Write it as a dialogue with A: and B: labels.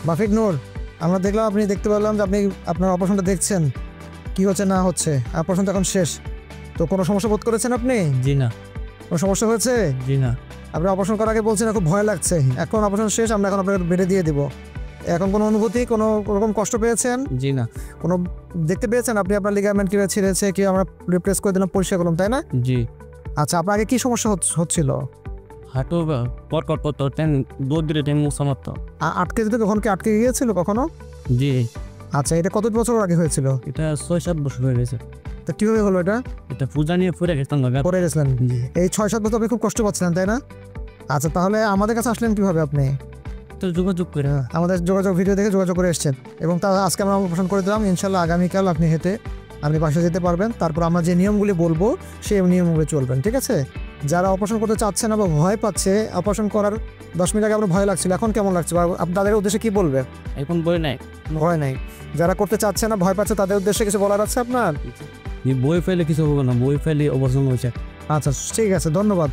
A: মাফিক নূর, আমরা দেখলাম আপনি দেখতে পেলাম যে আপনি আপনার অপারেশনটা দেখছেন কি হচ্ছে না হচ্ছে। অপারেশন তো এখন শেষ, তো কোনো সমস্যা বোধ করেছেন আপনি?
B: জি না।
A: কোনো সমস্যা হয়েছে?
B: জি না।
A: আপনি অপারেশন করার আগে বলছেন খুব ভয় লাগছে, এখন অপারেশন শেষ, আমরা এখন আপনাকে বেডে দিয়ে দিব। এখন কোনো অনুভূতি, কোনো রকম কষ্ট পেয়েছেন?
B: জি না।
A: কোনো দেখতে পেয়েছেন আপনি আপনার লিগামেন্ট কীভাবে ছিঁড়েছে, কি আমরা রিপ্লেস করে দিলাম, পরিষ্কার করলাম, তাই না?
B: জি।
A: আচ্ছা, আপনার আগে কী সমস্যা হচ্ছিল?
B: হাঁটু পরপর পরপর দৌড় দিলে মুসা মারত।
A: আটকে যেত কখন, কি আটকে গিয়েছিল কখনো?
B: জি।
A: আচ্ছা, এটা কত বছর আগে হয়েছিল?
B: এটা 6-7 বছর হয়ে গেছে।
A: তো কীভাবে হলো এটা?
B: এটা পূজা নিয়ে পড়ে গেছিলাম।
A: পড়ে গেছিলেন?
B: জি।
A: এই 6-7 বছর আপনি খুব কষ্ট পাচ্ছিলেন, তাই না? আচ্ছা, তাহলে আমাদের কাছে আসলেন কীভাবে আপনি?
B: তো যোগাযোগ করে
A: আমাদের যোগাযোগ ভিডিও দেখে যোগাযোগ করে এসেছেন, এবং তা আজকে আমরা অপারেশন করে দিলাম। ইনশাল্লাহ আগামীকাল আপনি হেঁটে আপনি বাসা যেতে পারবেন। তারপর আমরা যে নিয়মগুলি বলবো সেই নিয়মগুলি চলবেন, ঠিক আছে? যারা অপারেশন করতে চাচ্ছে না বা ভয় পাচ্ছে, অপারেশন করার 10 মিনিট আগে আপনার ভয় লাগছিল, এখন কেমন লাগছে? তাদের উদ্দেশ্যে কী বলবে?
B: এখন বই নাই।
A: ভয় নাই। যারা করতে চাচ্ছে না, ভয় পাচ্ছে, তাদের উদ্দেশ্যে কিছু বলার আছে আপনার?
B: বই ফেলে কিছু হবে না, বই ফেলে অবসর হয়েছে।
A: আচ্ছা, ঠিক আছে, ধন্যবাদ।